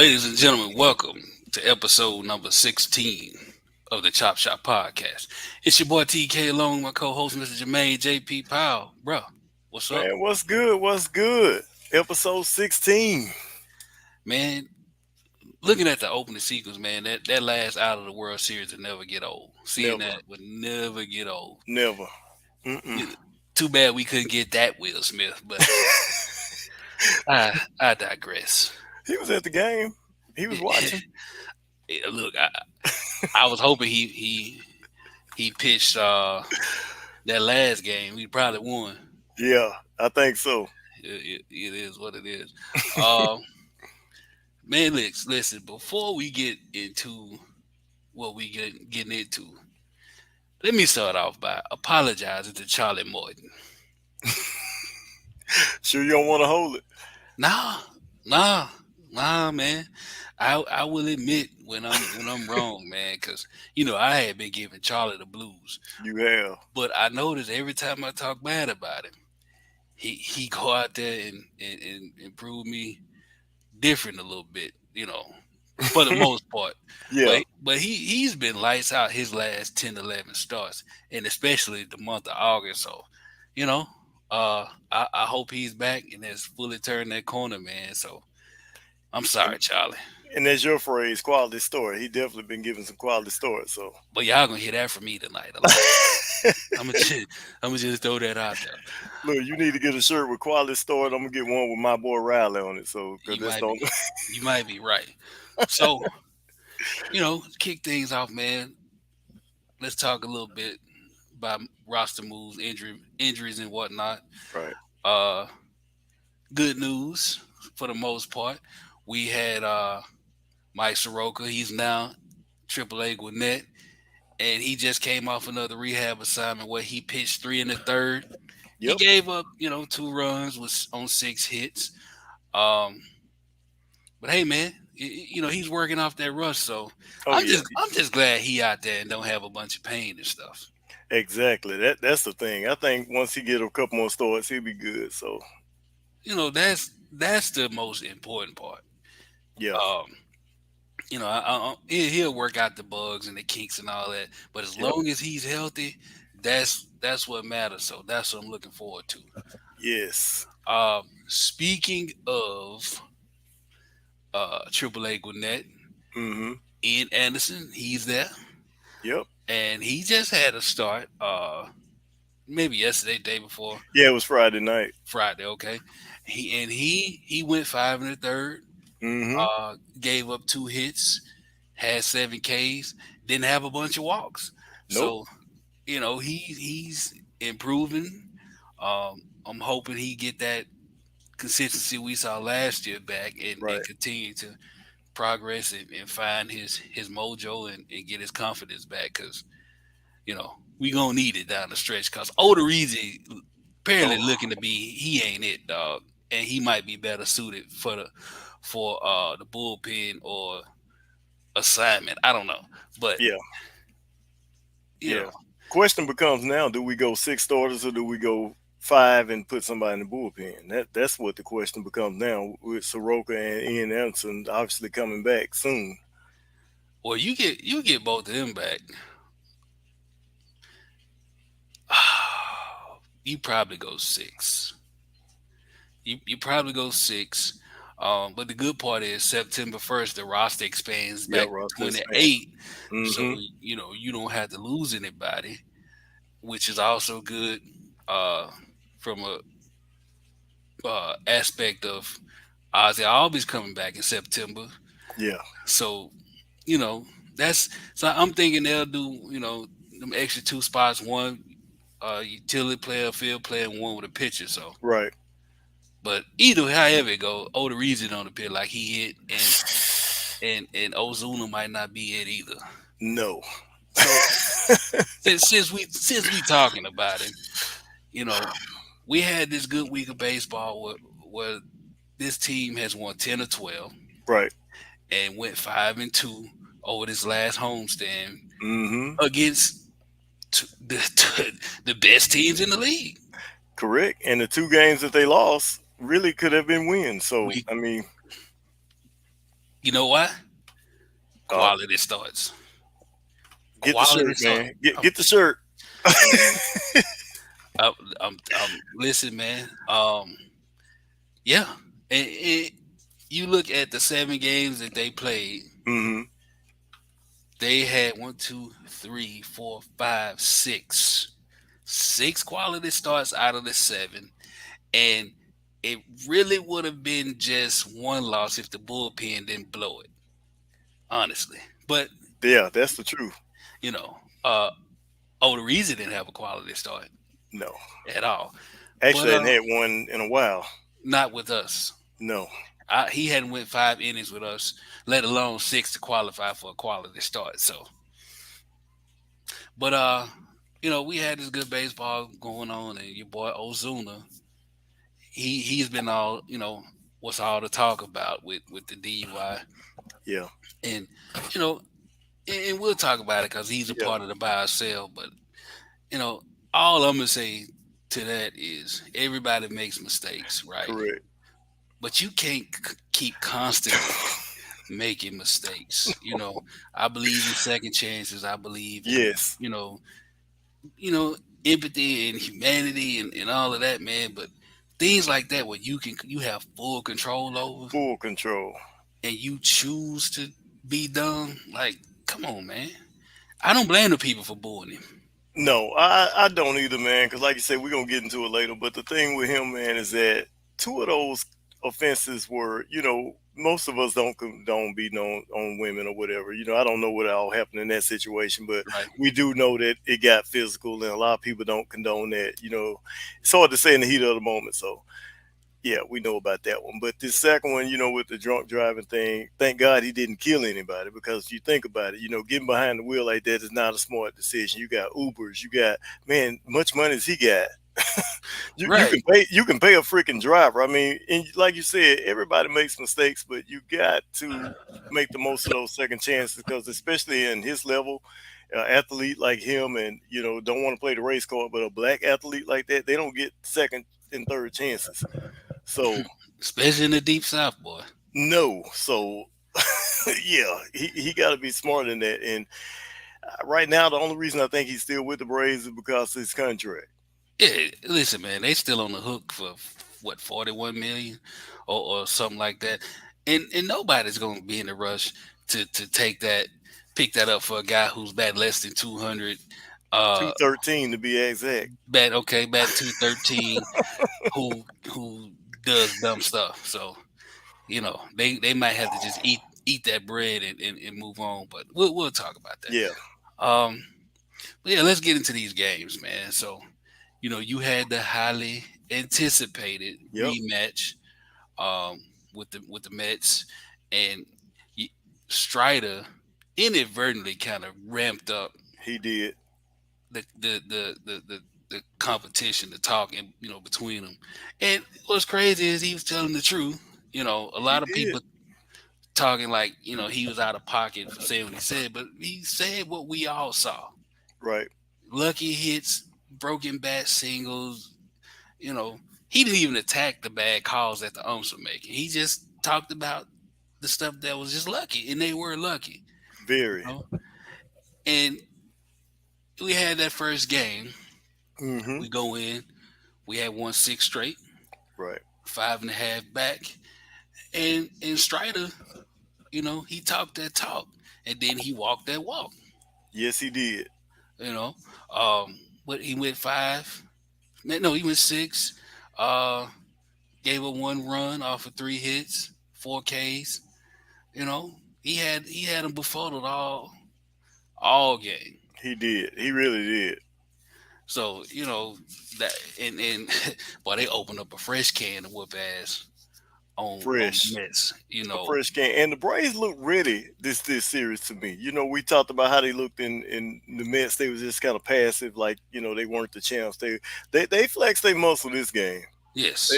Ladies and gentlemen, welcome to episode number 16 of the Chop Shop Podcast. It's your boy TK along with my co-host, Mr. Jermaine JP Powell. Bro, what's up? Man, what's good? What's good? Episode 16. Man, looking at the opening sequence, man, that last out of the World Series will never get old. Seeing Never, that would never get old. never. Mm-mm. You know, too bad we couldn't get that Will Smith, but I digress. He was at the game. He was watching. Look, I was hoping he pitched that last game. We probably won. Yeah, I think so. It is what it is. Uh, man, listen. Before we get into what we getting into, let me start off by apologizing to Charlie Morton. Sure, you don't want to hold it. Nah, nah, nah, man. I will admit when I'm wrong, man, because I had been giving Charlie the blues, You have. but I noticed every time I talk bad about him, he go out there and prove me different a little bit, for the most part. Yeah. But he's been lights out his last 10, 11 starts, and especially the month of August. So, you know, I hope he's back and has fully turned that corner, man. So I'm sorry, Charlie. And that's your phrase, quality story. He definitely been giving some quality stories. So But y'all gonna hear that from me tonight. I'm gonna just throw that out there. look, you need to get a shirt with quality stories. I'm gonna get one with my boy Riley on it. So because You this might don't. be you might be right. So, kick things off, man. Let's talk a little bit about roster moves, injuries and whatnot. Right. Uh Good news for the most part. We had Mike Soroka. He's now AAA Gwinnett, and he just came off another rehab assignment where he pitched three in the third. He Yep. gave up, 2 runs was on 6 hits. Um, but hey, man, he's working off that rust. So Oh I'm yeah. just glad he out there and don't have a bunch of pain and stuff. Exactly. That's the thing. I think once he get a couple more starts, he'll be good. So That's the most important part. yeah. Um, he'll work out the bugs and the kinks and all that. But as Yep. long as he's healthy, that's what matters. So that's what I'm looking forward to. Yes. Speaking of AAA Gwinnett, Mm-hmm. Ian Anderson, he's there, Yep. and he just had a start. Maybe yesterday, day before Yeah, it was Friday night. Friday. Okay, he went 5 in the third. Mm-hmm. Gave up 2 hits, had 7 Ks, didn't have a bunch of walks. Nope. So he's improving. I'm hoping he get that consistency we saw last year back and Right. continue to progress and find his mojo and get his confidence back because we gonna need it down the stretch because Odorizzi apparently Oh, looking to be he ain't it dog and he might be better suited for the bullpen or assignment. I don't know, but yeah. you Yeah. know, Question becomes now: do we go six starters or do we go five and put somebody in the bullpen? That's what the question becomes now with Soroka and Ian Anderson obviously coming back soon. well, you get both of them back. You probably go six. You probably go six. But the good part is September 1st, the roster expands Yeah, back roster to expansion. 28. So, Mm-hmm. you don't have to lose anybody, which is also good uh, from a aspect of Ozzy Albies coming back in September. Yeah. So, you know, so I'm thinking they'll do, them extra 2 spots, one utility player, field player, and one with a pitcher. So, Right. but however it go, Odorizzi on the pit like he hit, and Ozuna might not be it either. No. So since we talking about it, you know, we had this good week of baseball where this team has won 10 or 12 Right. and went 5-2 over this last homestand Mm-hmm. against the best teams in the league. Correct. And the two games that they lost really could have been wins. So We I mean, You know why? Uh, Quality starts. get the Quality shirt, starts. man. Get the shirt. Listen, man. Yeah, and you look at the 7 games that they played. Hmm. They had one, two, three, four, five, six quality starts out of the seven, and it really would have been just one loss if the bullpen didn't blow it, honestly. But Yeah, that's the truth. you know, uh, the Reason didn't have a quality start No, at all, but actually, I hadn't had one in a while. not with us. No. He hadn't went 5 innings with us, let alone six to qualify for a quality start. So, but we had this good baseball going on, and your boy Ozuna, he's been all what's all to talk about with the DUI, Yeah. and you know, and we'll talk about it because he's a Yeah. part of the buy or sell. But you know, all I'm gonna say to that is everybody makes mistakes, right? Correct. But you can't keep constantly making mistakes. I believe in second chances. I believe in Yes. you know, you know, empathy and humanity and all of that, man. But things like that where you have full control over Full control. and you choose to be done, like, come on, man. I don't blame the people for booing him. No, I don't either, man. Because like you said, we're gonna get into it later. But the thing with him, man, is that two of those offenses were, most of us don't condone beating on women or whatever. I don't know what all happened in that situation, but Right. we do know that it got physical, and a lot of people don't condone that. It's hard to say in the heat of the moment. So yeah, we know about that one. But this second one, with the drunk driving thing, thank God he didn't kill anybody, because if you think about it, getting behind the wheel like that is not a smart decision. You got Ubers, you got, man, much money as he got. You Right. can pay a freaking driver. I mean, and like you said, everybody makes mistakes, but you got to make the most of those second chances, because especially in his level, athlete like him, and don't want to play the race card, but a black athlete like that, they don't get second and third chances. So Especially in the deep south, boy. no, so yeah, he got to be smarter than that. And right now, the only reason I think he's still with the Braves is because of his contract. Yeah, listen, man, they still on the hook for what 41 million or something like that, and nobody's gonna be in a rush to pick that up for a guy who's batting less than 200. 213 to be exact. Bat 213, who does dumb stuff. So they might have to just eat that bread and move on. But we'll talk about Yeah. that. But yeah, let's get into these games, man. So you had the highly anticipated Yep. rematch um, with the Mets, and y- Strider inadvertently kind of ramped up He did. the competition, the talk, and between them. And what's crazy is he was telling the truth. A He lot of did. people talking like he was out of pocket for saying what he said, but he said what we all saw: Right. lucky hits, broken bat singles. You know, he didn't even attack the bad calls that the umps were making. He just talked about the stuff that was just lucky, and they were lucky. You Very. know, and we had that first game. Hmm. We go in. We had won six straight, Right. five and a half back, and Strider, he talked that talk, and then he walked that walk. Yes, he did. You know, but he went five. No, he went six. Uh, Gave up one run off of three hits, 4 Ks. You know, he had him befuddled all game. He did. He really did. So that and boy, they opened up a fresh can of whoop ass on the Fresh. Mets. A fresh game. And the Braves looked ready this series to me. We talked about how they looked in the Mets. They was just kind of passive, like they weren't the champs. They flexed their muscle this game. Yes,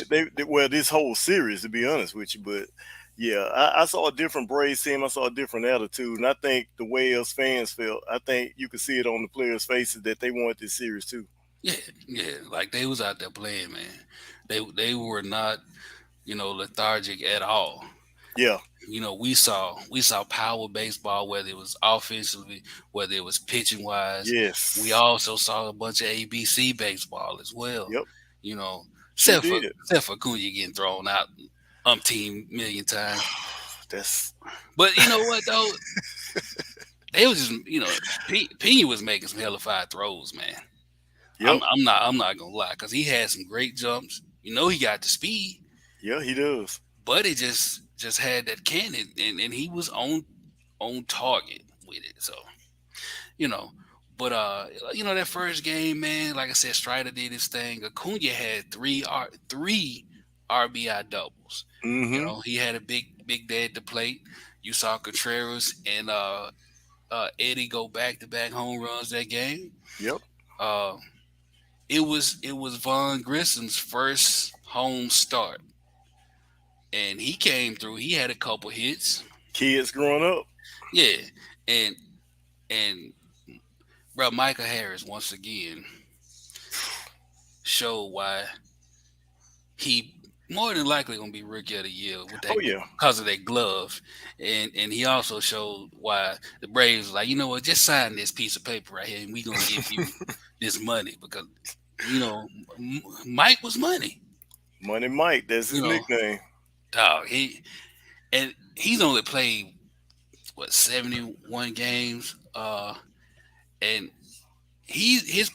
Well, this whole series, to be honest with you. But yeah, I saw a different Braves team. I saw a different attitude, and I think the way us fans felt, I think you could see it on the players' faces that they wanted this series too. yeah, yeah. Like they was out there playing, man. They were not lethargic at all. Yeah. We saw power baseball, whether it was offensively, whether it was pitching wise. We Yes. also saw a bunch of ABC baseball as well. Yep. You know, Sure except for did. except for Cunha getting thrown out umpteen million times. That's But you know what though? They was just Pena was making some hellified throws, man. I'm yep. I'm not I'm not gonna lie, because he had some great jumps. He got the speed, Yeah, he does. but it just had that cannon, and he was on target with it. So you know, but that first game, man, like I said, Strider did his thing. Acuna had three RBI doubles. Mm-hmm. He had a big day at the plate. You saw Contreras and Eddie go back to back home runs that game. Yep. Uh, it was Von Grissom's first home start, and he came through. He had a couple hits. Kids growing up. Yeah, and and bro, Michael Harris once again showed why he more than likely gonna be rookie of the year with that Oh yeah. because of that glove, and he also showed why the Braves was like, you know what, just sign this piece of paper right here, and we gonna give you this money because Mike was money. Money Mike. That's his You know, nickname. dog. He's only played what 71 games, and his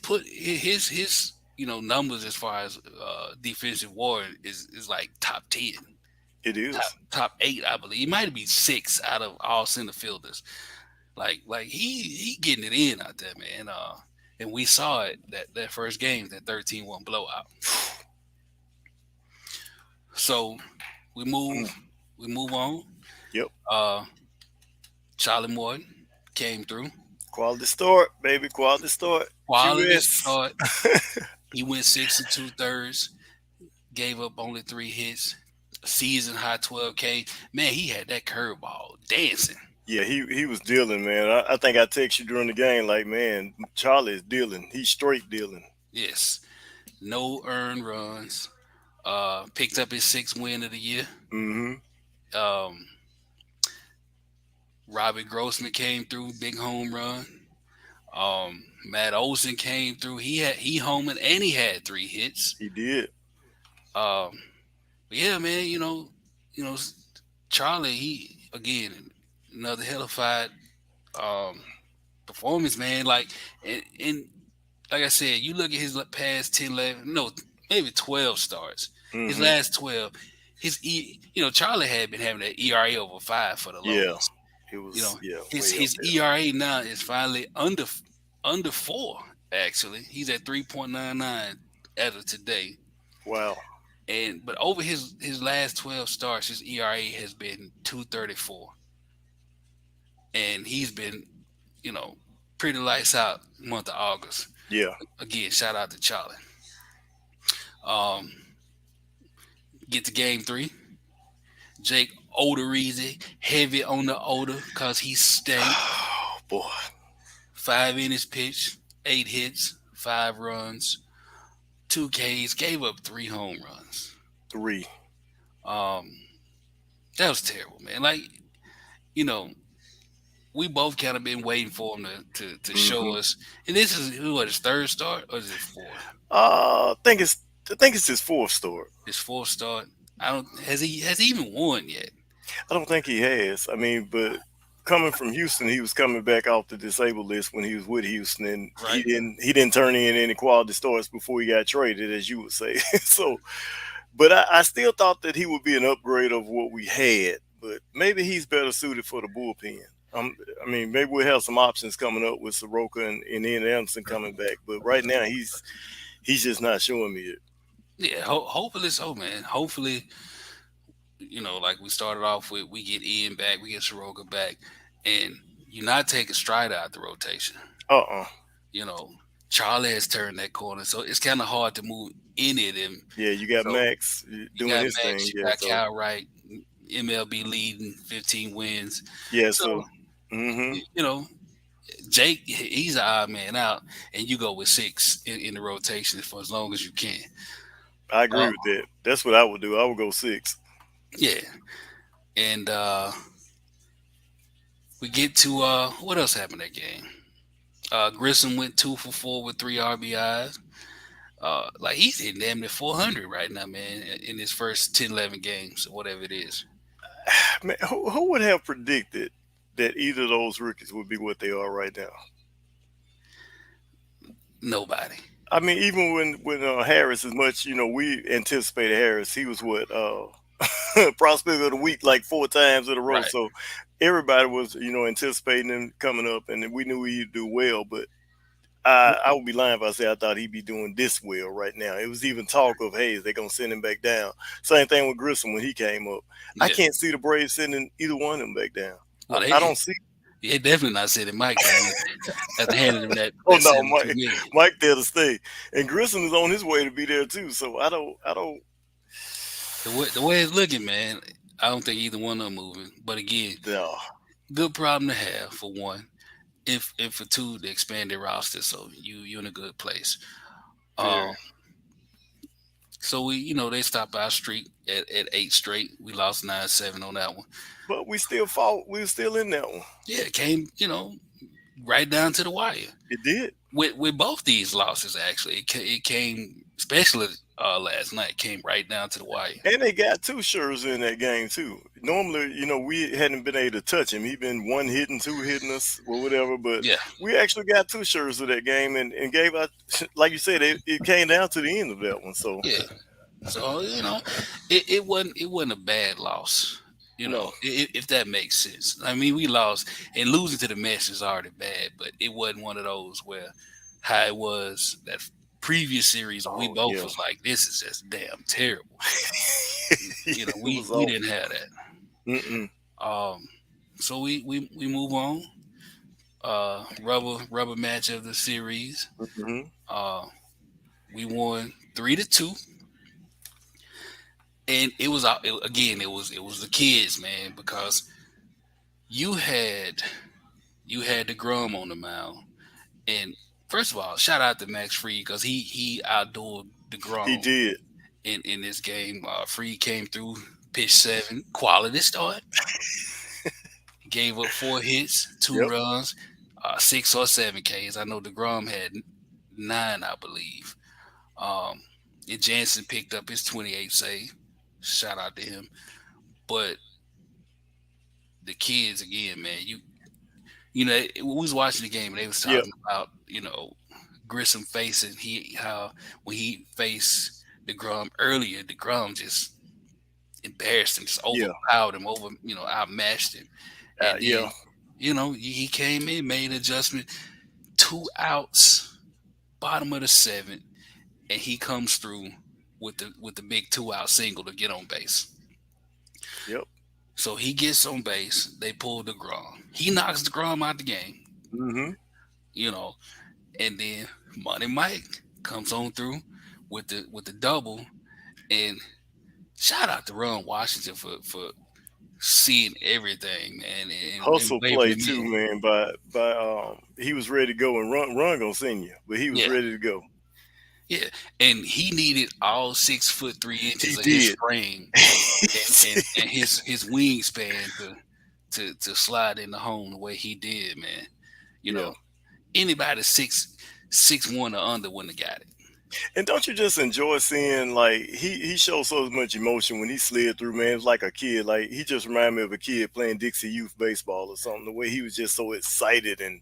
numbers as far as defensive war is like top 10, It is. top 8, I believe. He might be 6 out of all center fielders. Like he getting it in out there, man. And we saw it that first game, that 13-1 blowout. So we Mm. move we move on. Yep. Uh, Charlie Morton came through. Quality start, baby. Quality start. Quality QS. start. He went 6 and 2/3. Gave up only 3 hits. Season high 12K. Man, he had that curveball dancing. Yeah, he was dealing, man. I think I texted you during the game, like, man, Charlie is dealing. He's straight dealing. Yes. No earned runs. Picked up his sixth win of the year. Mm-hmm. Um, Robbie Grossman came through, big home run. Matt Olson came through. He homered and he had 3 hits. He did. Um, but yeah, man, you know, Charlie, he again another hellified um performance, man. And like I said, you look at his past 10, 11, no, maybe 12 starts. His Mm-hmm. last 12, Charlie had been having that ERA over 5 for the Yeah. longest. It You know, was, yeah, his way up his there. ERA now is finally under 4. Actually, he's at 3.99 as of today. Wow. But over his last 12 starts, his ERA has been 2.34, and he's been, you know, pretty lights out month of August. Yeah. Again, shout out to Charlie. Um, get to game 3. Jake Odorizzi, heavy on the odor because he stank. Oh, boy. 5 innings pitched, 8 hits, 5 runs, 2 Ks, gave up 3 home runs. 3. Um, that was terrible, man. Like, you know, we both kind of been waiting for him to show Mm-hmm. us. And this is what, his third start or is it fourth? I think it's his fourth start. His fourth start. I don't has he even won yet? I don't think he has. I mean, but coming from Houston, he was coming back off the disabled list when he was with Houston, and he Right? didn't turn in any quality starts before he got traded, as you would say. So, but I still thought that he would be an upgrade of what we had. But maybe he's better suited for the bullpen. I mean, maybe we'll have some options coming up with Soroka and Ian Anderson coming back. But right now, he's just not showing me it. Yeah, hopefully so, man. Hopefully, like we started off with, we get Ian back, we get Soroka back, and you're not taking Strider out the rotation. Uh-uh. You know, Charlie has turned that corner, so it's kind of hard to move any of them. Yeah, you got So Max you doing got his thing. Max, you Yeah, got so Kyle Wright, MLB leading 15 wins. yeah, So so hmm you know, Jake, he's an odd man out, and you go with 6 in the rotation for as long as you can. I agree Uh, with that. That's what I would do. I would go 6. yeah, And we get to what else happened that game? Grissom went 2 for 4 with 3 RBIs. Like he's hitting damn near 400 right now, man, in his first 10, 11 games, or whatever it is. Man, who would have predicted that either of those rookies would be what they are right now? Nobody. I mean, even when Harris, as much we anticipated Harris, he was what prospect of the week like 4 times in a row. Right. So everybody was anticipating him coming up, and we knew he'd do well. But I would be lying if I said I thought he'd be doing this well right now. It was even talk of, hey, they're gonna send him back down. Same thing with Grissom when he came up. I Yeah. can't see the Braves sending either one of them back down. Oh, I don't see. they definitely not sending Mike down after handing him that, Oh that no, 72 million. Mike there to stay, and Grissom is on his way to be there too. So I don't. The way it's looking, man, I don't think either one of them moving. But again, No, good problem to have for one. If for two, to expand their roster, so you're in a good place. very. Um, so they stopped our streak at 8 straight. We lost 9-7 on that one. But we still fought. We were still in that one. Yeah, it came right down to the wire. It did. With both these losses, actually, it came, especially last night, came right down to the wire. And they got two Scherzer in that game too. Normally, we hadn't been able to touch him. He been one hitting, two hitting us, or whatever. But Yeah, we actually got two Scherzer that game, and gave out, like you said, it came down to the end of that one. So yeah. So it wasn't a bad loss. no, If that makes sense. I mean, we lost, and losing to the Mets is already bad, but it wasn't one of those where how it was that previous series. We oh both yeah, was like, this is just damn terrible. it We was we awful. didn't have Mm-mm. that. So we move on. Rubber match of the series. Mm-hmm. Uh, we won 3-2, and it was again. It was the kids, man, because you had you had the Grum on the mound, and first of all, shout out to Max Fried because he outdoor the He Grum did. in this game. Fried came through, pitch 7, quality start, gave up 4 hits, two Yep. runs, 6 or 7 Ks. I know the Grum had 9, I believe. Um, and Jansen picked up his 28th save. Shout out to him. But the kids again, man, we was watching the game and they was Yep. talking about Grissom facing how when he faced the Grum earlier, the Grum just embarrassed him, just Yeah. overpowered him, outmatched him, and Yeah. then he came in, made an adjustment, 2 outs, bottom of the 7th, and he comes through with the big 2-out single to get on base. Yep. So he gets on base. They pull the Grom. He knocks the Grom out the game. Mm-hmm. You know, and then Money Mike comes on through with the double. And shout out to Ron Washington for seeing everything, man, and Hustle waving play him too, in. man. By he was ready to go and run gonna send you, but he was Yeah, ready to go. yeah. And he needed all 6 foot 3 inches He of his did. frame and his wingspan to slide in the home the way he did, man. You Yeah. know, anybody 6'1" or under wouldn't have got it. And don't you just enjoy seeing like he shows so much emotion when he slid through, man? It was like a kid. Like he just reminded me of a kid playing Dixie Youth baseball or something. The way he was just so excited, and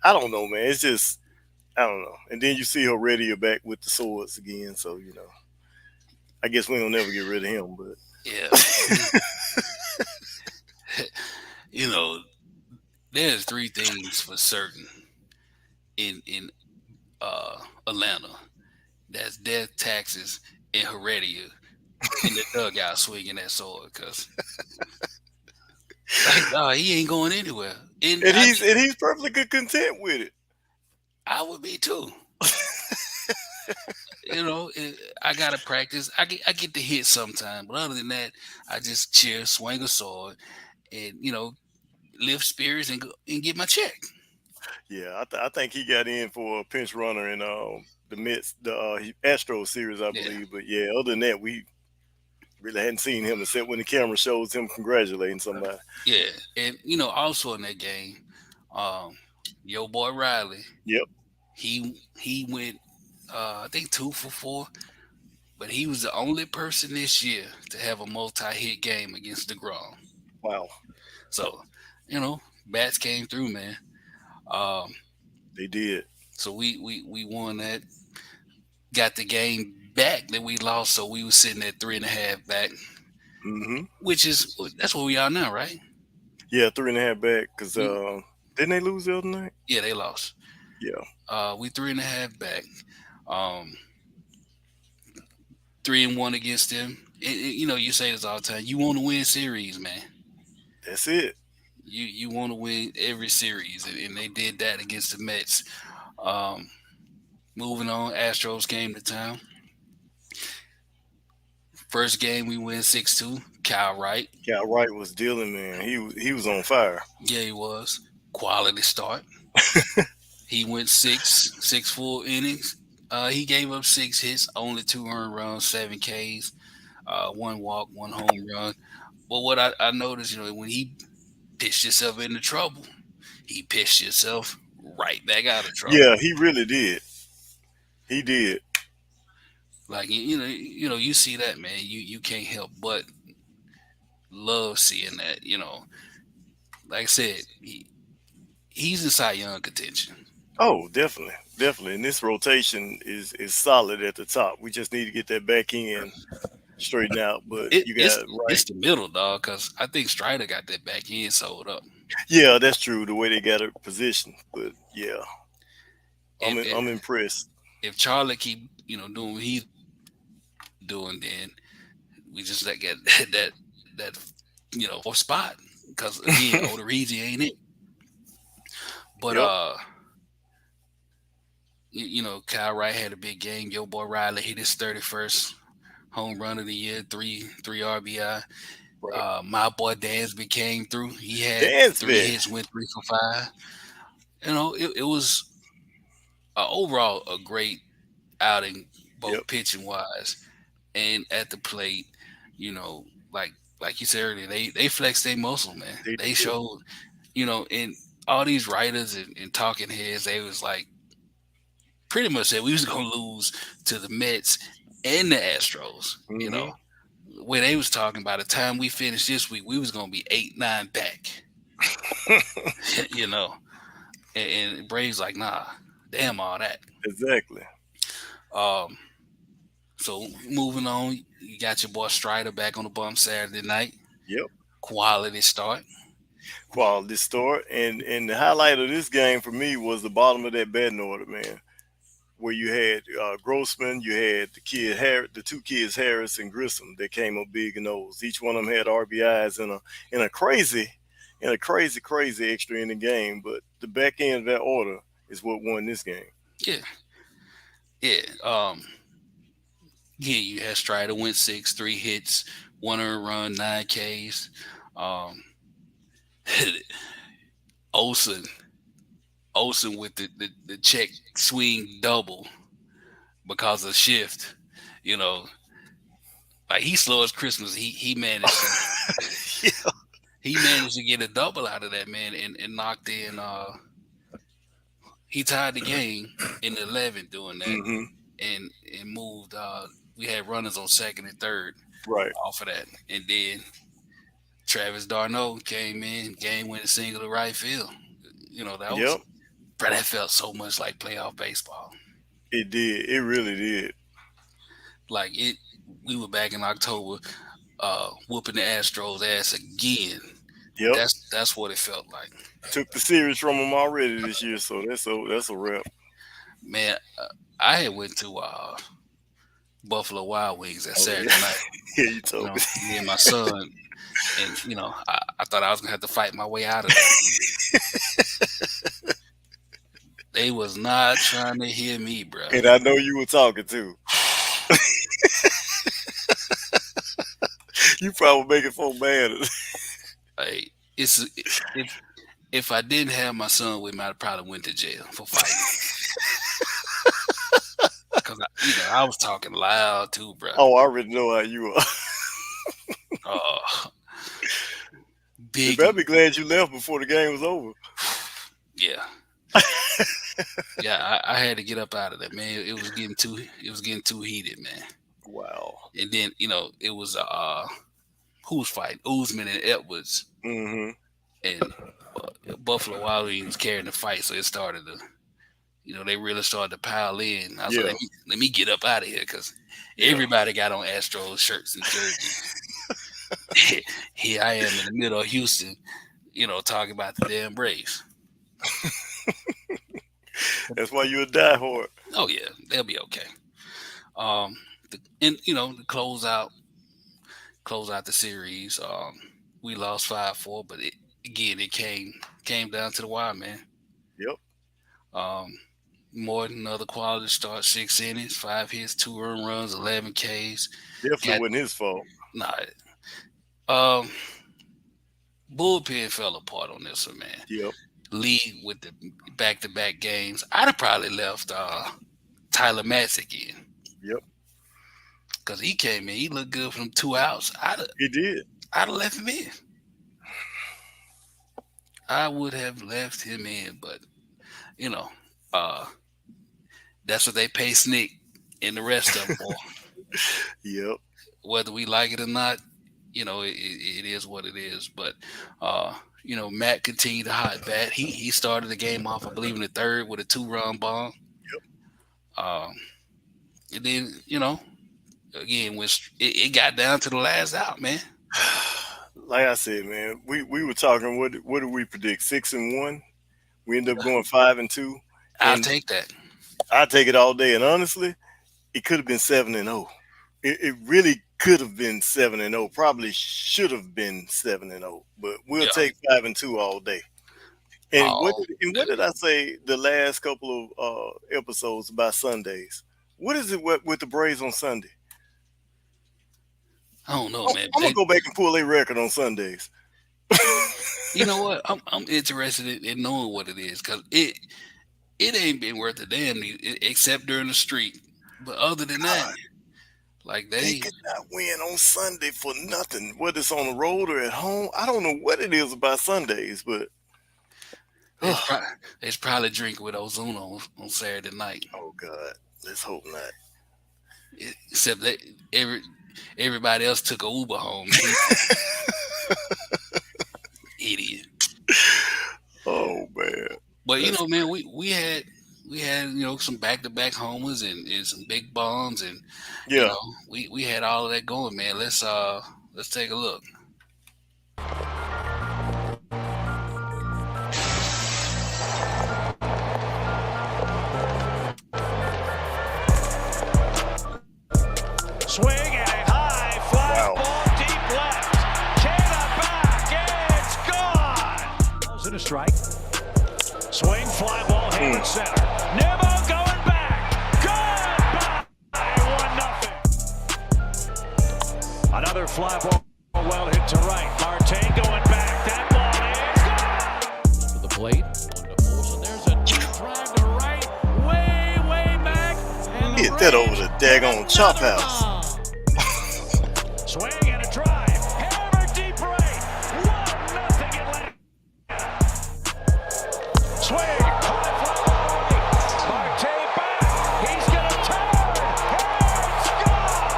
I don't know, man. It's just I don't know. And then you see Heredia back with the swords again. So I guess we don't never get rid of him. But Yeah, you know, there's 3 things for certain in Atlanta. That's death, taxes, and Heredia in the dugout swinging that sword. Cause like, he ain't going anywhere. And and he's perfectly good content with it. I would be too. I gotta practice. I get to hit sometime, but other than that, I just cheer, swing a sword, and lift spirits and go and get my check. Yeah, I think he got in for a pinch runner in the Mets, the Astros series, I Yeah, believe. But yeah, other than that, Really hadn't seen him except when the camera shows him congratulating somebody. Yeah, and also in that game, um, your boy Riley, Yep. he went, I think 2 for 4, but he was the only person this year to have a multi-hit game against DeGrom. Wow. So, bats came through, man. Um, They did. so we won that, got the game back that we lost. So we were sitting at 3.5 back, Hmm. which is that's where we are now, right? Yeah, 3.5 back because We didn't they lose the other night? Yeah, they lost. Yeah. We 3.5 back. Um, 3-1 against them. You say this all the time. You want to win series, man. That's it. You want to win every series, and they did that against the Mets. Um, moving on, Astros came to town. First game we win 6-2. Kyle Wright, Cal Wright was dealing, man. He was on fire. yeah, he was quality start. He went six full innings. He gave up 6 hits, only 2 earned runs, 7 Ks, 1 walk, 1 home run. But what I noticed, when he pitched himself into trouble, he pitched himself right back out of trouble. Yeah, he really did. He did. Like you see that, man. You can't help but love seeing that. Like I said, he's in Cy Young contention. Oh, definitely, definitely. And this rotation is solid at the top. We just need to get that back end straightened out. But It, you it's got right. it's the middle, dog. Because I think Strider got that back end sold up. Yeah, that's true. The way they got it positioned. But yeah, I'm If if, I'm impressed. if Charlie keep doing what he's doing, then we just like get that fourth spot. Because again, Odorizzi ain't it. But Yep. Kyle Wright had a big game. Yo boy Riley hit his 31st home run of the year, three RBI. Right. My boy Dansby came through. He had three Dansby. hits, went 3 for 5. It was overall a great outing, Yep. both pitching wise and at the plate. You know, like like you said earlier, they flexed their muscle, man. They They did. showed, and all these writers and talking heads, they was like pretty much said we was gonna lose to the Mets and the Astros. Hmm. Where they was talking by the time we finished this week, we was gonna be 8-9 back. you know, and Braves like, nah, damn all that. Exactly. Um, so moving on, you got your boy Strider back on the bump Saturday night. Yep. Quality start. Quality start. And the highlight of this game for me was the bottom of that batting order, man. Where you had Grossman, you had the two kids Harris and Grissom that came up big in those. Each one of them had RBIs in a crazy extra inning game. But the back end of that order is what won this game. Yeah, yeah. Yeah, you had Strider went 3 hits, 1 earned run, 9 Ks. Um, Olson, Olson with the check swing double because of shift. You know, like he slow as Christmas. He managed to Yeah. he managed to get a double out of that man and knocked in. He tied the game in the 11th doing that Hmm. and moved. We had runners on second and third Right. off of that, and then Travis Darno came in, game winning single to right field. Yep. That felt so much like playoff baseball. It did. It really did. Like it, we were back in October, whooping the Astros ass again. Yep. That's what it felt like, Took the series from them already this year, so that's a wrap. man. I had went to Buffalo Wild Wings that Oh yeah. Saturday night. Yeah, you told me. Me and my son, and I thought I was gonna have to fight my way out of that. They was not trying to hear me, bro. And I know you were talking too. You probably making folk mad. Like if I didn't have my son with me, I'd probably went to jail for fighting. Cause I was talking loud too, bro. Oh, I already know how you are. They Big, better be glad you left before the game was over. yeah, yeah. I had to get up out of there, man. It was getting too heated, man. Wow. And then it was who's fighting Uzman and Edwards, Mm-hmm. and Buffalo Wild Wings carrying the fight, so it started to they really started to pile in. I was like, Yeah. let me get up out of here because Yeah. everybody got on Astros shirts and jerseys. Here I am in the middle of Houston, talking about the damn Braves. That's why you're a diehard. Oh yeah, they'll be okay. Um, and to close out the series. We lost 5-4, but it came down to the wire, man. Yep. Um, Morton, another quality start, 6 innings, 5 hits, 2 earned runs, 11 Ks. Definitely Got wasn't his fault. nah. Um, Bullpen fell apart on this one, man. Yep. Lead with the back-to-back games. I'd have probably left Tyler Matzik in Yep. because he came in. He looked good from 2 outs. He did. I'd have left him in. I would have left him in, but you know, uh, that's what they pay Snick and the rest of them for. Yep. Whether we like it or not, it is what it is. But Matt continued to hot bat. He started the game off, I believe, in the third with a 2-run bomb. Um, and then again when it got down to the last out, man. Like I said, man, we were talking. What did we predict? 6-1. We ended up going 5-2, I'll and take that. I take it all day. And honestly, it could have been 7-0. It really could have been 7-0. Probably should have been 7-0. But we'll Yeah. take 5-2 all day. And Oh, what did I say the last couple of episodes about Sundays? What is it with the Braves on Sunday? I don't know, I'm man. gonna go back and pull a record on Sundays. You know what? I'm interested in knowing what it is because it ain't been worth a damn except during the streak. But other than that, God, like they they, could not win on Sunday for nothing, whether it's on the road or at home. I don't know what it is about Sundays, but it's, pro- it's probably drinking with Ozuna on Saturday night. oh God, let's hope not. Except that everybody else took a Uber home. Idiot. Oh man, But that's man, we had some back to back homers and some big bombs and yeah. we had all of that going, man. Let's take a look. Swing and a high fly Wow. ball deep left. Cannon back, it's gone. Balls in a strike. Swing, fly ball, hammered center. Nebo going back. Goodbye. 1-0. Another fly ball well hit to right. Marte going back. That ball is gone. To the plate. One to Olsen. There's a deep drive to right. Way back. And the Hit that over the daggone chop house. Swing and a drive. Hammer deep right. 1-0 Atlanta. Swing. High fly. Marte back. He's going to turn. It's gone.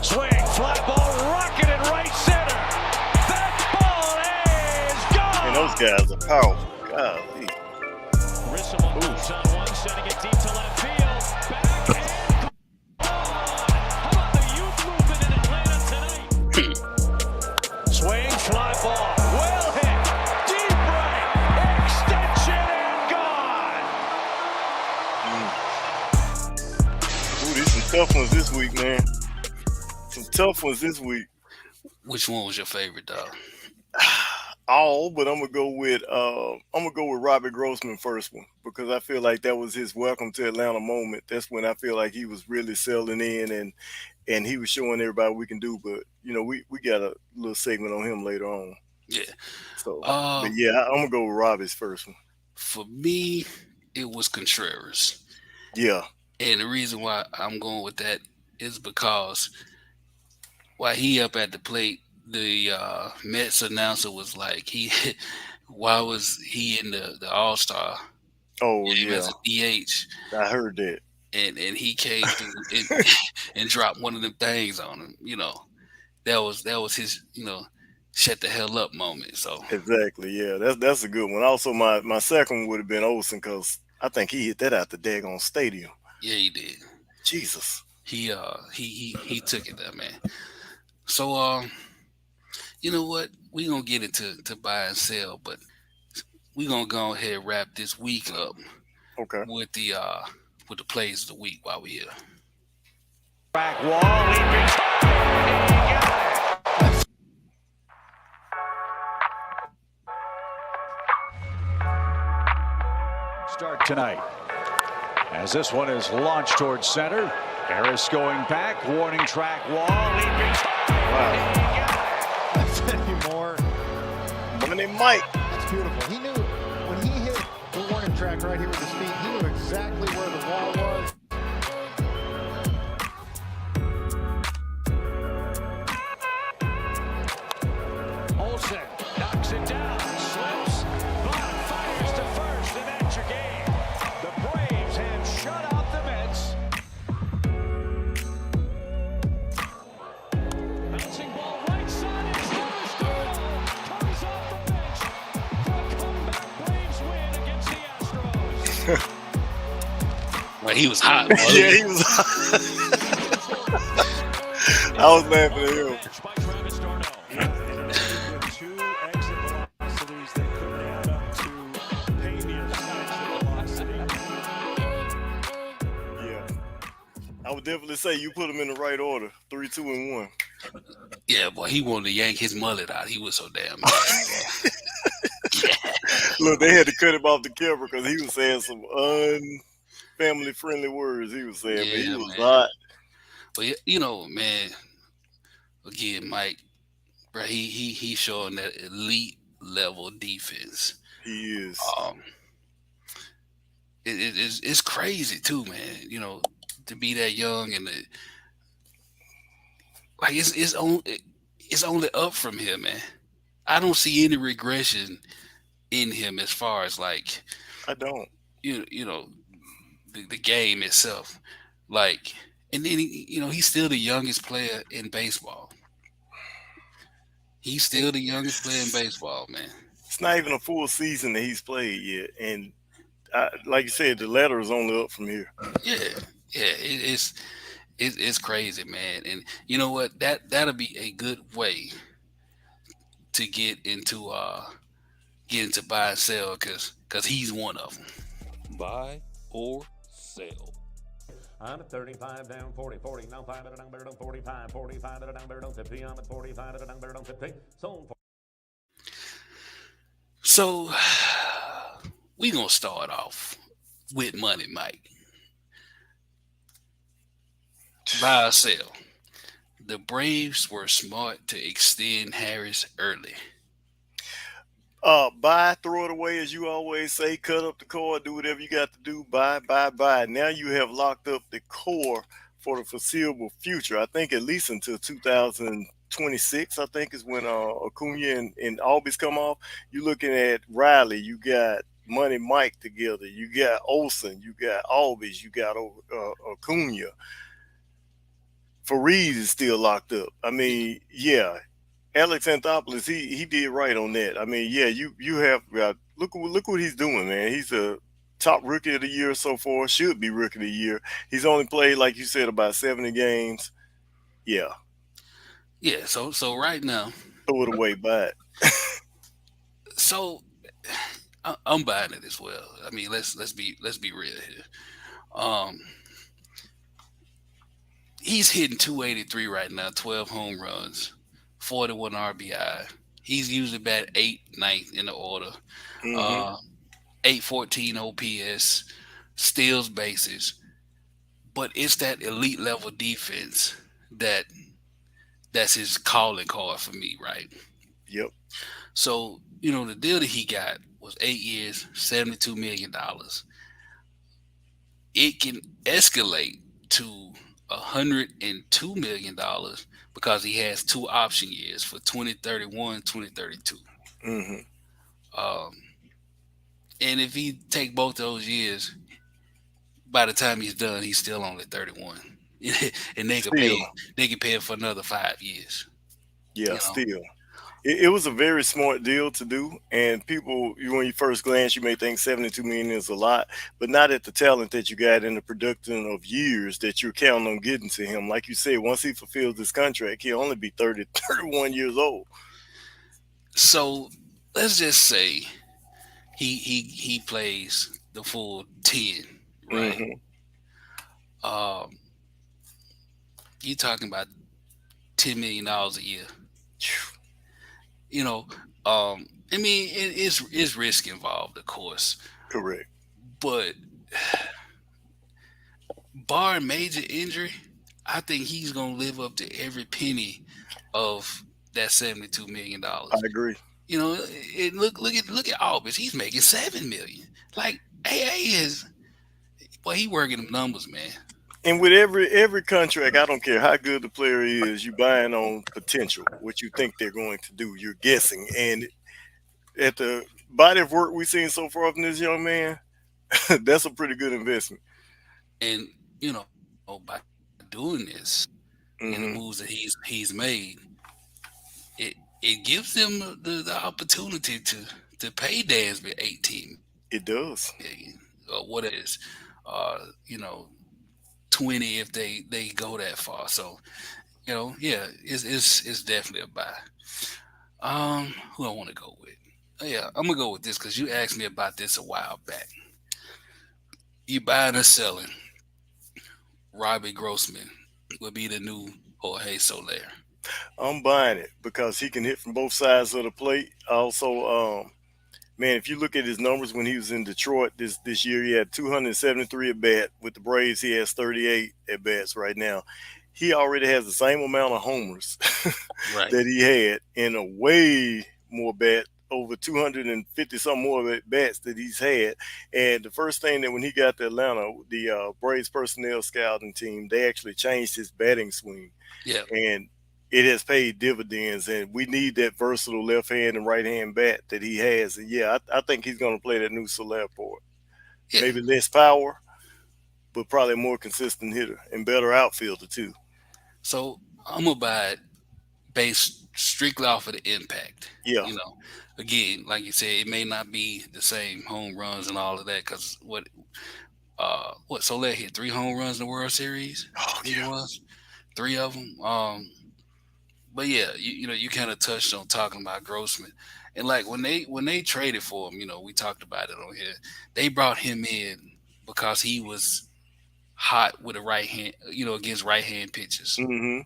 Swing. Fly ball rocketed right center. That ball is gone. And those guys are powerful. Golly. Grissom moves on one, sending it deep to left field. Back and gone. How about the youth movement in Atlanta tonight? Swing, fly ball, well hit, deep right, extension and gone. Ooh, these some tough ones this week, man. Some tough ones this week. Which one was your favorite, dog? All, but I'm gonna go with Robert Grossman first one because I feel like that was his welcome to Atlanta moment. That's when I feel like he was really settling in and he was showing everybody what we can do. But we got a little segment on him later on. Yeah. So, Uh, but yeah, I'm gonna go with Robert's first one. for me, it was Contreras. Yeah, And the reason why I'm going with that is because while he up at the plate, the Mets announcer was like, he why was he in the All Star Oh game as yeah, a DH, I heard that. and he came through and and dropped one of them things on him. That was his shut the hell up moment. So Exactly. Yeah, that's a good one. Also, my second one would have been Olsen because I think he hit that out the daggone stadium. yeah, he did. Jesus. He took it there, man. So you know what? We gonna get into to buy and sell, but we gonna go ahead and wrap this week up Okay. with the plays of the week while we here. Back wall, leaping. He got it. Start tonight. As this one is launched towards center. Harris going back, warning track wall, leaping. Wow. That's anymore. Money Mike. That's beautiful. He knew when he hit the warning track right here with his feet, he knew exactly where the wall was. Olsen knocks it down, slips, but fires to first, and that's your game. The Braves have shut out the Mets. Bouncing ball right side, it's Aristotle comes off the bench for a comeback Braves win against the Astros. Well, he was hot. Boy. Yeah, he was. I was laughing at him. By Travis Darno. Two exit velocities that could add up to Pena's exit velocity. Yeah, I would definitely say you put him in the right order. 3, 2, and 1. Yeah, boy, he wanted to yank his mullet out. He was so damn mad. Look, they had to cut him off the camera because he was saying some unfamily friendly words. He was saying, but he Yeah, was man. hot. But man, again, Mike, bro, he's showing that elite level defense. He is. It's crazy too, man. To be that young and like it's only up from here, man. I don't see any regression in him as far as like I don't. the game itself. Like, and then he's still the youngest player in baseball. He's still the youngest player in baseball, man. It's not even a full season that he's played yet, and like you said, the ladder is only up from here. Yeah, it's crazy, man. And you know what? That'll be a good way to get into buy and sell because he's one of them. Buy or sell. I'm at 35 down 40, 40 now 5 at a down better down 45, 45 at a down better down 50. I'm at 45 at a down better down 50. Sold. So we gonna start off with money, Mike. Buy or sell. The Braves were smart to extend Harris early. Buy, throw it away, as you always say. Cut up the cord, do whatever you got to do. Buy. Now you have locked up the core for the foreseeable future. I think at least until 2026. I think is when Acuna and Albies come off. You're looking at Riley. You got Money Mike together. You got Olsen. You got Albies. You got Acuna. Fareed is still locked up. I mean, yeah. Alex Anthopoulos, he did right on that. I mean, yeah, you have look what he's doing, man. He's a top rookie of the year so far. Should be rookie of the year. He's only played, like you said, about 70 games. Yeah. Yeah. So right now, Throw it away, buy it. so I'm buying it as well. I mean, let's be real here. He's hitting 283 right now, 12 home runs, 41 RBI. He's usually bat 8th, 9th in the order. 814 OPS, steals bases. But it's that elite level defense that's his calling card for me, right? Yep. So, the deal that he got was 8 years, $72 million. It can escalate to $102 million because he has two option years for 2031, 2032. Mm-hmm. Um, and if he take both those years, by the time he's done, he's still only 31. And Still, they could pay him for another 5 years. yeah, You know. still. It was a very smart deal to do, and people, when you first glance, you may think 72 million is a lot, but not at the talent that you got in the production of years that you're counting on getting to him. Like you said, once he fulfills this contract, he'll only be 30, 31 years old. So let's just say he plays the full 10, right? Hmm. Um, you talking about $10 million a year. You know, I mean, it's risk involved, of course, Correct. but bar major injury, I think he's gonna live up to every penny of that $72 million. I agree. Look at August. He's making 7 million. Like AA is, boy, he working them numbers, man. And with every contract, I don't care how good the player is, you buying on potential, what you think they're going to do. You're guessing, and at the body of work we've seen so far from this young man, that's a pretty good investment. And by doing this and the moves that Hmm. he's made, it gives them the opportunity to pay Dansby 18 It does. million or what it is, you know, 20 if they go that far. So yeah, it's definitely a buy. Who I want to go with? Oh, yeah, I'm gonna go with this because you asked me about this a while back. You buying or selling? Robbie Grossman will be the new Jorge Soler. I'm buying it because he can hit from both sides of the plate. Also, man, if you look at his numbers when he was in Detroit this year, he had 273 at bat. With the Braves, he has 38 at bats right now. He already has the same amount of homers Right. that he had in a way more bat, over 250 some more at bats that he's had. And the first thing that when he got to Atlanta, the Braves personnel scouting team, they actually changed his batting swing, Yeah. and it has paid dividends. And we need that versatile left hand and right hand bat that he has. And yeah, I think he's going to play that new Soler port. Yeah. Maybe less power, but probably a more consistent hitter and better outfielder too. So I'm gonna buy it based strictly off of the impact. Yeah. You know, again, like you said, it may not be the same home runs and all of that because what Soler hit 3 home runs in the World Series. Oh I think it yeah. was three of them. But yeah, you kind of touched on talking about Grossman, and like when they traded for him, we talked about it on here. They brought him in because he was hot with a right hand, against right hand pitches. Hmm.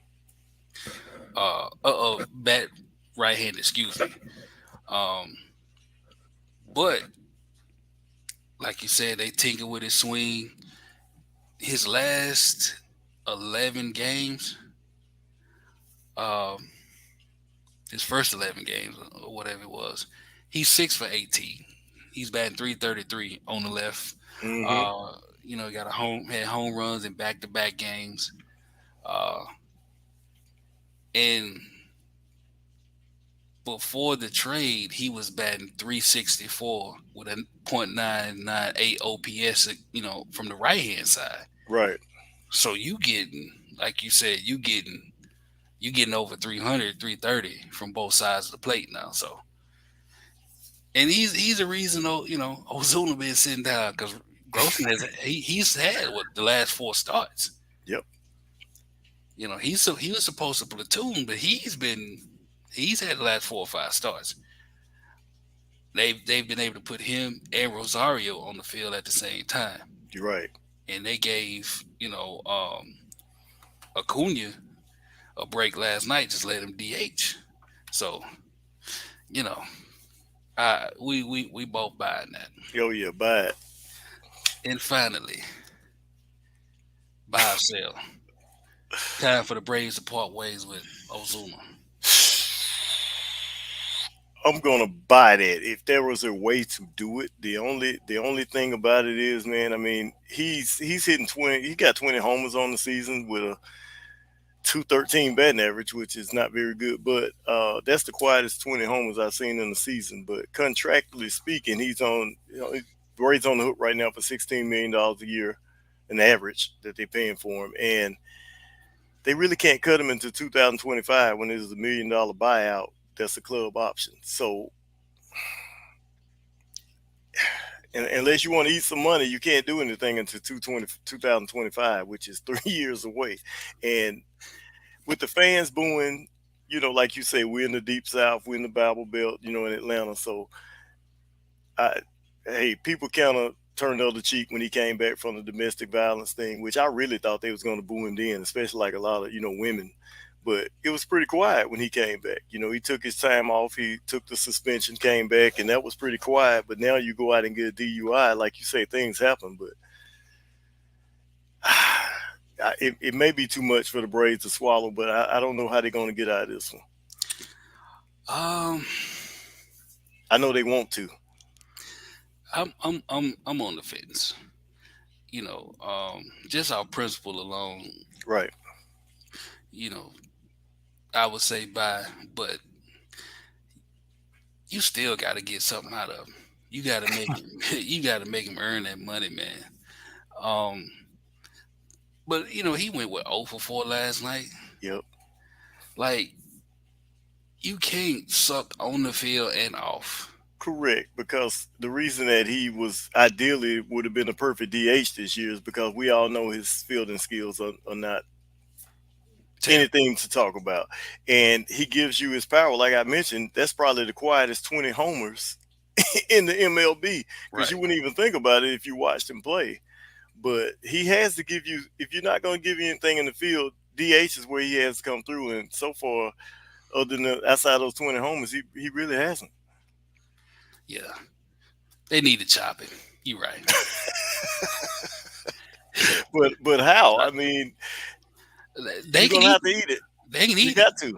Bat right hand, excuse me. Um, but like you said, they tinker with his swing. His last 11 games, um, his first 11 games or whatever it was, he's 6 for 18. He's batting 333 on the left. Hmm. Got had home runs in back to back games. Uh, and before the trade, he was batting 364 with a .998 OPS, from the right hand side. Right. So you getting, like you said, you getting over 300, 330 from both sides of the plate now. So, and he's a reason, Ozuna been sitting down because Grossman he's had the last 4 starts. Yep. He was supposed to platoon, but he's had the last 4 or 5 starts. They've been able to put him and Rosario on the field at the same time, You're right. and they gave Acuna a break last night, just let him DH. So you know, we both buying that. Oh yeah, buy it. And finally, buy or sell. Time for the Braves to part ways with Ozuna. I'm gonna buy that if there was a way to do it. The only thing about it is, man. I mean, he's hitting 20. He got 20 homers on the season with a 213 batting average, which is not very good. But that's the quietest 20 homers I've seen in the season. But contractually speaking, he's on. Brady's on the hook right now for $16 million a year, an average that they're paying for him, and they really can't cut him into 2025 when there's $1 million buyout. That's a club option. So, unless you want to eat some money, you can't do anything until 2025, which is 3 years away. And with the fans booing, like you say, we're in the deep South, we're in the Bible Belt, in Atlanta. So, I, hey, people kind of turned the other cheek when he came back from the domestic violence thing, which I really thought they was going to boo him then, especially like a lot of women. But it was pretty quiet when he came back. He took his time off. He took the suspension, came back, and that was pretty quiet. But now you go out and get a DUI, like you say, things happen. But it may be too much for the Braves to swallow. But I don't know how they're going to get out of this one. Um, I know they want to. I'm on the fence. Just our principle alone. Right. I would say buy, but you still got to get something out of him. You got to make him. You got to make him earn that money, man. But he went with 0 for 4 last night. Yep. Like, you can't suck on the field and off. Correct, because the reason that he was ideally would have been a perfect DH this year is because we all know his fielding skills are not anything to talk about. And he gives you his power. Like I mentioned, that's probably the quietest 20 homers in the MLB because you wouldn't even think about it if you watched him play. But he has to give you, if you're not going to give you anything in the field, DH is where he has to come through. And so far, other than outside those 20 homers, he really hasn't. Yeah. They need to chop him. You're right. But how? I mean, they can have to eat it. They can eat you got to.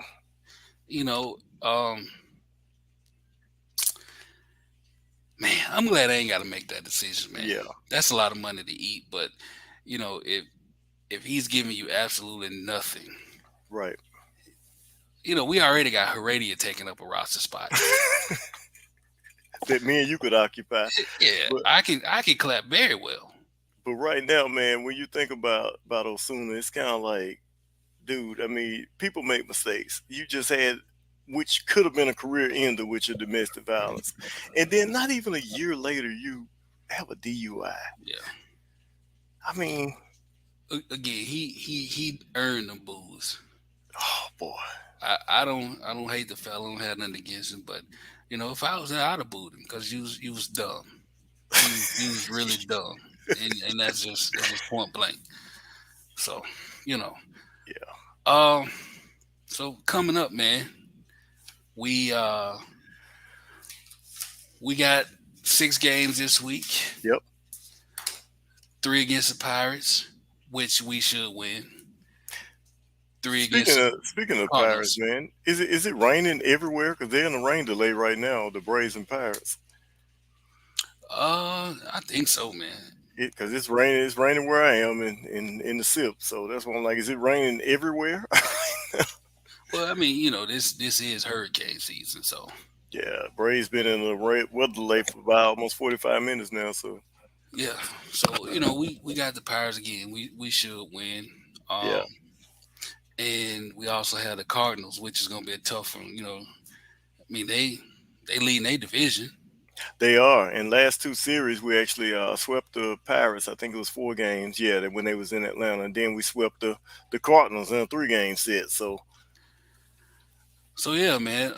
Man, I'm glad I ain't got to make that decision, man. Yeah. That's a lot of money to eat, but if he's giving you absolutely nothing. Right. We already got Heredia taking up a roster spot. That me and you could occupy. Yeah, but I can clap very well. But right now, man, when you think about Ozuna, it's kind of like, dude, I mean, people make mistakes. You just had, which could have been a career ender with your domestic violence. And then not even a year later, you have a DUI. Yeah. I mean. Again, he earned them boos. Oh, boy. I don't hate the fella. I don't have nothing against him, but if I was there, I'd have booed him because you was dumb. You was really dumb, and that's just point blank. So Yeah. So coming up, man, we got 6 games this week. Yep. 3 against the Pirates, which we should win. 3 Speaking against of Pirates, man, is it raining everywhere? Because they're in a rain delay right now, the Braves and Pirates. I think so, man. Because it's raining. It's raining where I am in the SIP. So that's why I'm like, is it raining everywhere? Well, I mean, this is hurricane season, so. Yeah, Braves been in a weather delay for about almost 45 minutes now. So. Yeah, so we got the Pirates again. We should win. Yeah. And we also have the Cardinals, which is going to be a tough one. I mean, they lead in their division. They are. In last 2 series, we actually swept the Pirates. I think it was 4 games. Yeah, when they was in Atlanta, and then we swept the Cardinals in a 3-game set. So yeah, man.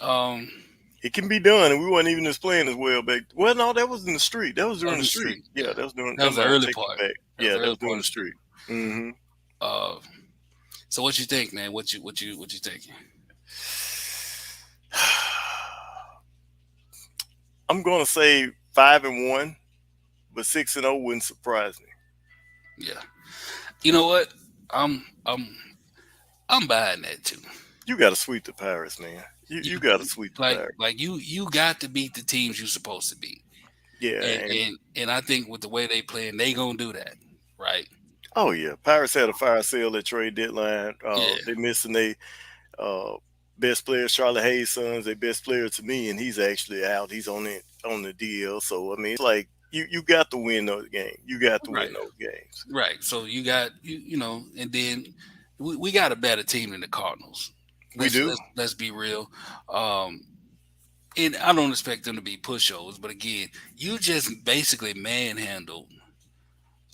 It can be done, and we weren't even just playing as well back. Well, no, that was in the street. That was during the street. Yeah, that was during. That was the early part. Yeah, that was during the street. Mm-hmm. So what you think, man? What you thinking? I'm gonna say 5-1, but 6-0 wouldn't surprise me. Yeah. You know what? I'm buying that too. You got to sweep the Pirates, man. You got to sweep the Pirates. like you got to beat the teams you're supposed to beat. Yeah, and And I think with the way they playing, they gonna do that, right? oh yeah, Pirates had a fire sale at trade deadline. Yeah, They missing they uh, best player, Charlie Hayes' sons, their best player to me, and he's actually out. He's on the DL. So I mean, it's like you got to win those games. You got to win right, those games. right. So you got you know, and then we got a better team than the Cardinals. We do. Let's be real. Um, and I don't expect them to be pushovers, but again, you just basically manhandled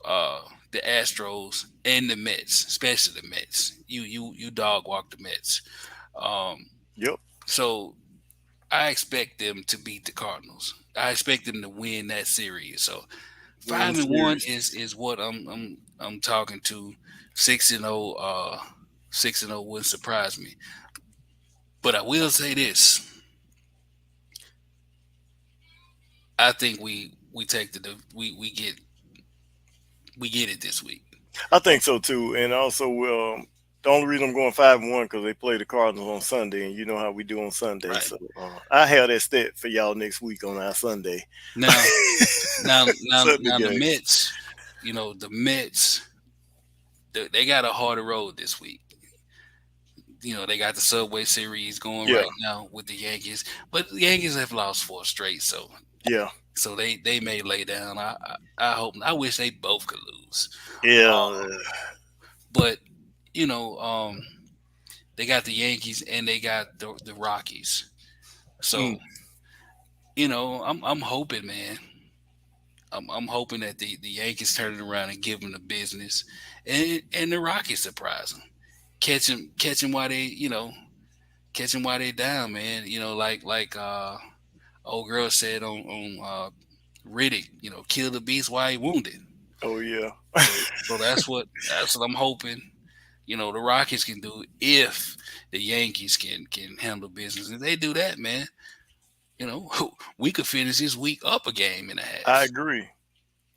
the Astros and the Mets, especially the Mets. You dog walk the Mets. Um, Yep. so I expect them to beat the Cardinals. I expect them to win that series. So Win 5-1 series. is what I'm talking to. 6-0, 6-0 wouldn't surprise me. But I will say this: I think we take we get it this week. I think so too. And also, the only reason I'm going 5-1 because they play the Cardinals on Sunday, and you know how we do on Sunday. Right So I have that stat for y'all next week on our Sunday. now, Sunday now the games. Mets. You know the Mets. They got a harder road this week. You know they got the Subway Series going Yeah, right now with the Yankees, but the Yankees have lost 4 straight, yeah, so they may lay down. I hope. I wish they both could lose. yeah. But you know, they got the Yankees and they got the Rockies. So Mm, you know, I'm hoping, man. I'm hoping that the Yankees turn it around and give them the business, and the Rockies surprise them, catch them while they catch them while they down, man. You know, old girl said on Riddick, you know, kill the beast while he wounded. oh yeah. So that's what I'm hoping. You know, the Rockies can do if the Yankees can handle business. If they do that, man, you know, we could finish this week up a game and a I half. agree.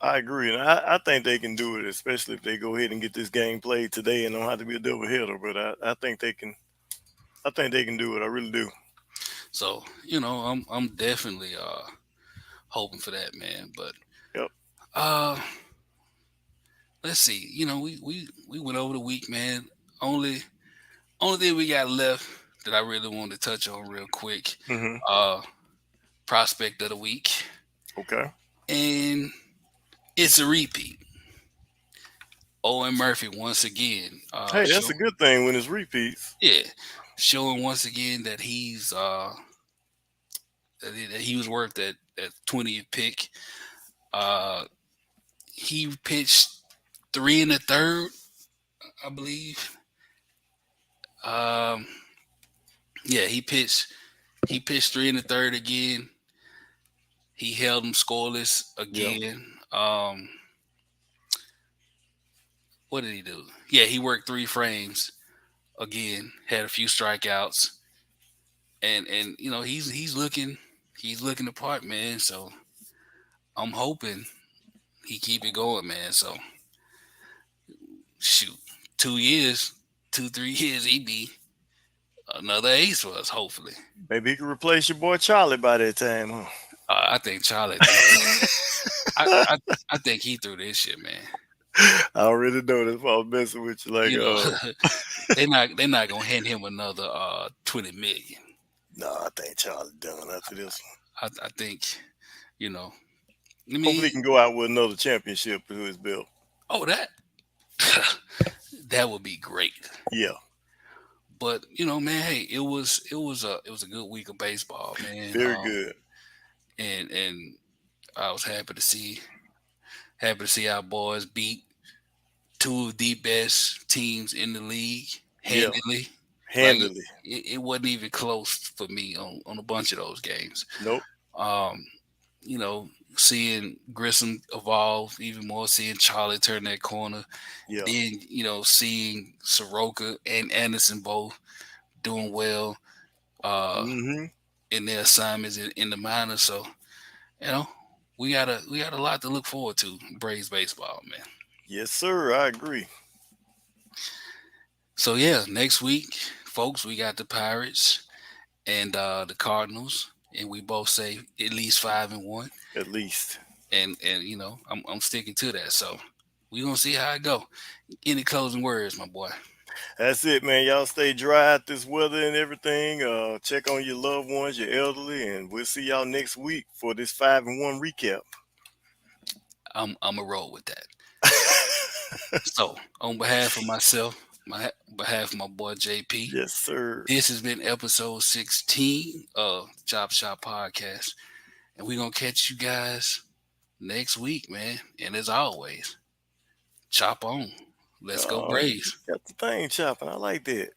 I agree, and I think they can do it, especially if they go ahead and get this game played today and don't have to be a double hitter. But I think they can. I think they can do it. I really do. So, you know, I'm definitely hoping for that, man. But Yep. uh let's see. You know, we went over the week, man. Only only thing we got left that I really wanted to touch on real quick. Hmm. Uh Prospect of the week. Okay. And it's a repeat. Owen Murphy once again. Hey, that's a good thing when it's repeats. Yeah, showing once again that that he was worth that 20th pick. Uh, he pitched 3 1/3, I believe. Um, yeah, he pitched 3 1/3 again. He held them scoreless Yeah. again. What did he do? Yeah, he worked 3 frames again. Had a few strikeouts, and you know he's looking the part, man. So I'm hoping he keep it going, man. So shoot, 2 years, 3 years, he be another ace for us. Hopefully, Maybe he can replace your boy Charlie by that time, huh? I think Charlie. I think he threw this shit, man. I already know that's why I was messing with you. Like, You know, they're not gonna hand him another 20 million. no, I think Charlie done after this one. I think, you know. I Hopefully, mean, he can go out with another championship to his belt. oh that that would be great. Yeah, But you know, man, hey, it was a good week of baseball, man. very good. And I was happy to see our boys beat two of the best teams in the league Yeah, handily. Like handily. it wasn't even close for me on a bunch of those games. Nope. Um, you know, seeing Grissom evolve even more, seeing Charlie turn that corner, Yeah. then you know, seeing Soroka and Anderson both doing well Hmm. in their assignments in the minors. So, you know, we got a lot to look forward to in Braves baseball, man. Yes, sir. I agree. So yeah, next week, folks, we got the Pirates and the Cardinals, and we both say at least 5-1. At least. And I'm sticking to that. So we're gonna see how it go. Any closing words, my boy? That's it, man. Y'all stay dry out this weather and everything. Check on your loved ones, your elderly, and we'll see y'all next week for this 5-1 recap. I'm a roll with that. So on behalf of myself, behalf of my boy JP, Yes, sir. this has been episode 16 of Chop Shop Podcast. And we're gonna catch you guys next week, man. And as always, chop on. Let's go Braves. Got the thing chopping. I like that.